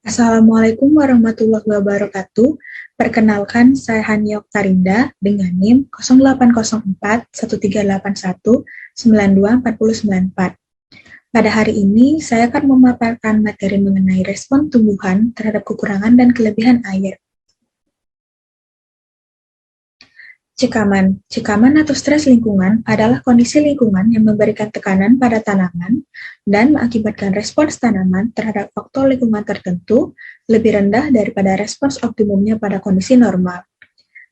Assalamualaikum warahmatullahi wabarakatuh. Perkenalkan, saya Hania Oktarinda dengan NIM 0804-1381-92494. Pada hari ini, saya akan memaparkan materi mengenai respon tumbuhan terhadap kekurangan dan kelebihan air. Cekaman atau stres lingkungan adalah kondisi lingkungan yang memberikan tekanan pada tanaman dan mengakibatkan respons tanaman terhadap faktor lingkungan tertentu lebih rendah daripada respons optimumnya pada kondisi normal.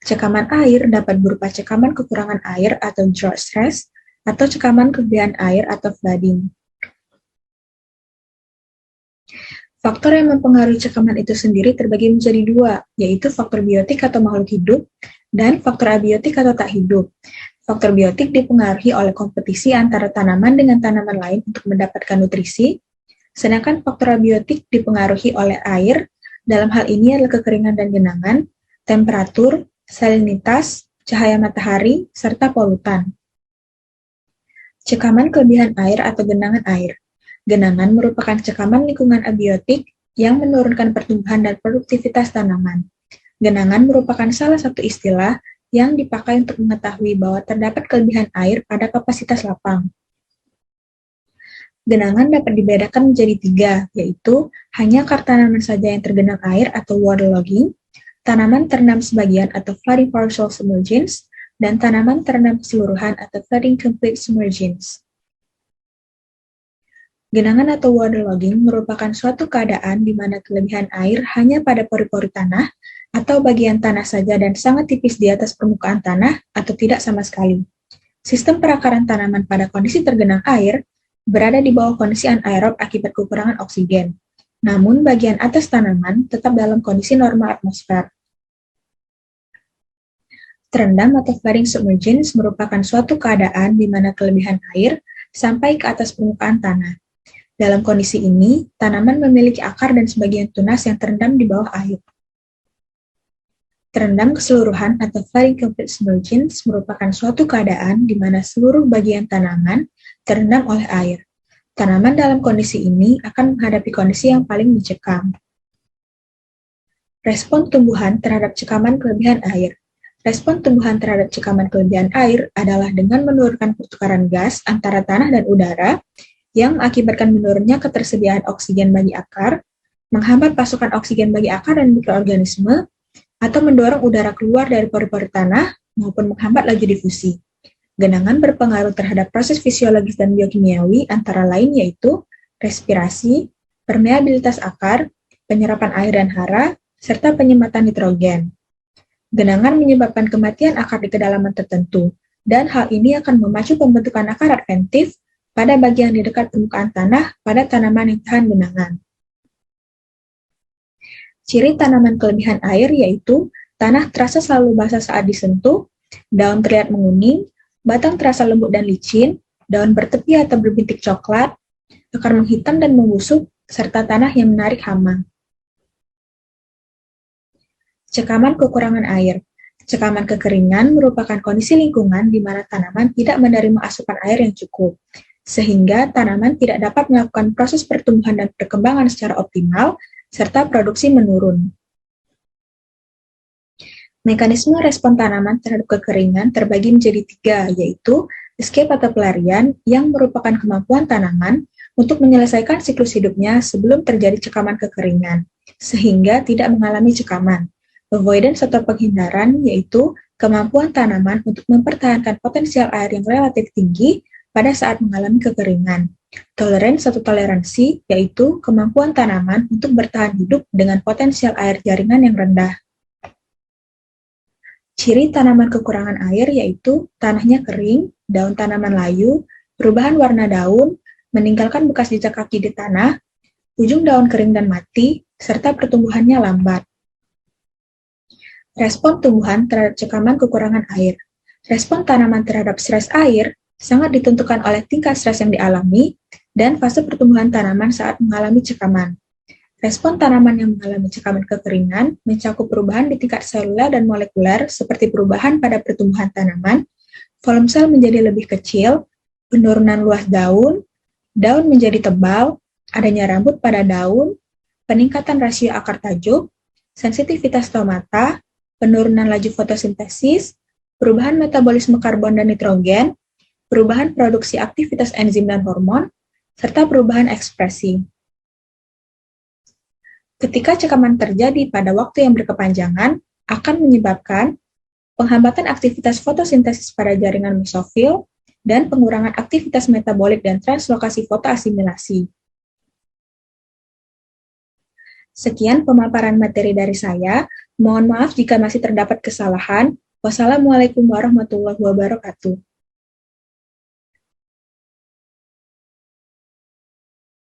Cekaman air dapat berupa cekaman kekurangan air atau drought stress, atau cekaman kelebihan air atau flooding. Faktor yang mempengaruhi cekaman itu sendiri terbagi menjadi dua, yaitu faktor biotik atau makhluk hidup, dan faktor abiotik atau tak hidup. Faktor biotik dipengaruhi oleh kompetisi antara tanaman dengan tanaman lain untuk mendapatkan nutrisi, sedangkan faktor abiotik dipengaruhi oleh air, dalam hal ini adalah kekeringan dan genangan, temperatur, salinitas, cahaya matahari, serta polutan. Cekaman kelebihan air atau genangan air. Genangan merupakan cekaman lingkungan abiotik yang menurunkan pertumbuhan dan produktivitas tanaman. Genangan merupakan salah satu istilah yang dipakai untuk mengetahui bahwa terdapat kelebihan air pada kapasitas lapang. Genangan dapat dibedakan menjadi tiga, yaitu hanya akar tanaman saja yang tergenang air atau waterlogging, tanaman terendam sebagian atau flooding partial submergence, dan tanaman terendam keseluruhan atau flooding complete submergence. Genangan atau waterlogging merupakan suatu keadaan di mana kelebihan air hanya pada pori-pori tanah atau bagian tanah saja dan sangat tipis di atas permukaan tanah atau tidak sama sekali. Sistem perakaran tanaman pada kondisi tergenang air berada di bawah kondisi anaerob akibat kekurangan oksigen. Namun bagian atas tanaman tetap dalam kondisi normal atmosfer. Terendam atau flooding submergence merupakan suatu keadaan di mana kelebihan air sampai ke atas permukaan tanah. Dalam kondisi ini, tanaman memiliki akar dan sebagian tunas yang terendam di bawah air. Terendam keseluruhan atau flooding complete submergence merupakan suatu keadaan di mana seluruh bagian tanaman terendam oleh air. Tanaman dalam kondisi ini akan menghadapi kondisi yang paling mencekam. Respon tumbuhan terhadap cekaman kelebihan air. Respon tumbuhan terhadap cekaman kelebihan air adalah dengan menurunkan pertukaran gas antara tanah dan udara yang mengakibatkan menurunnya ketersediaan oksigen bagi akar, menghambat pasokan oksigen bagi akar dan mikroorganisme, atau mendorong udara keluar dari pori-pori tanah, maupun menghambat laju difusi. Genangan berpengaruh terhadap proses fisiologis dan biokimiawi antara lain yaitu respirasi, permeabilitas akar, penyerapan air dan hara, serta penyematan nitrogen. Genangan menyebabkan kematian akar di kedalaman tertentu, dan hal ini akan memacu pembentukan akar adventif pada bagian di dekat permukaan tanah pada tanaman yang tahan genangan. Ciri tanaman kelebihan air yaitu tanah terasa selalu basah saat disentuh, daun terlihat menguning, batang terasa lembut dan licin, daun bertepi atau berbintik coklat, akar menghitam dan membusuk, serta tanah yang menarik hama. Cekaman kekurangan air. Cekaman kekeringan merupakan kondisi lingkungan di mana tanaman tidak menerima asupan air yang cukup, sehingga tanaman tidak dapat melakukan proses pertumbuhan dan perkembangan secara optimal, serta produksi menurun. Mekanisme respon tanaman terhadap kekeringan terbagi menjadi tiga, yaitu escape atau pelarian, yang merupakan kemampuan tanaman untuk menyelesaikan siklus hidupnya sebelum terjadi cekaman kekeringan, sehingga tidak mengalami cekaman. Avoidance atau penghindaran, yaitu kemampuan tanaman untuk mempertahankan potensial air yang relatif tinggi pada saat mengalami kekeringan. Tolerance atau toleransi, yaitu kemampuan tanaman untuk bertahan hidup dengan potensial air jaringan yang rendah. Ciri tanaman kekurangan air yaitu tanahnya kering, daun tanaman layu, perubahan warna daun, meninggalkan bekas jejak kaki di tanah, ujung daun kering dan mati, serta pertumbuhannya lambat. Respon tumbuhan terhadap cekaman kekurangan air. Respon tanaman terhadap stres air sangat ditentukan oleh tingkat stres yang dialami dan fase pertumbuhan tanaman saat mengalami cekaman. Respon tanaman yang mengalami cekaman kekeringan mencakup perubahan di tingkat seluler dan molekuler seperti perubahan pada pertumbuhan tanaman, volume sel menjadi lebih kecil, penurunan luas daun, daun menjadi tebal, adanya rambut pada daun, peningkatan rasio akar tajuk, sensitivitas stomata, penurunan laju fotosintesis, perubahan metabolisme karbon dan nitrogen, perubahan produksi aktivitas enzim dan hormon, serta perubahan ekspresi. Ketika cekaman terjadi pada waktu yang berkepanjangan, akan menyebabkan penghambatan aktivitas fotosintesis pada jaringan mesofil, dan pengurangan aktivitas metabolik dan translokasi fotoasimilasi. Sekian pemaparan materi dari saya. Mohon maaf jika masih terdapat kesalahan. Wassalamualaikum warahmatullahi wabarakatuh.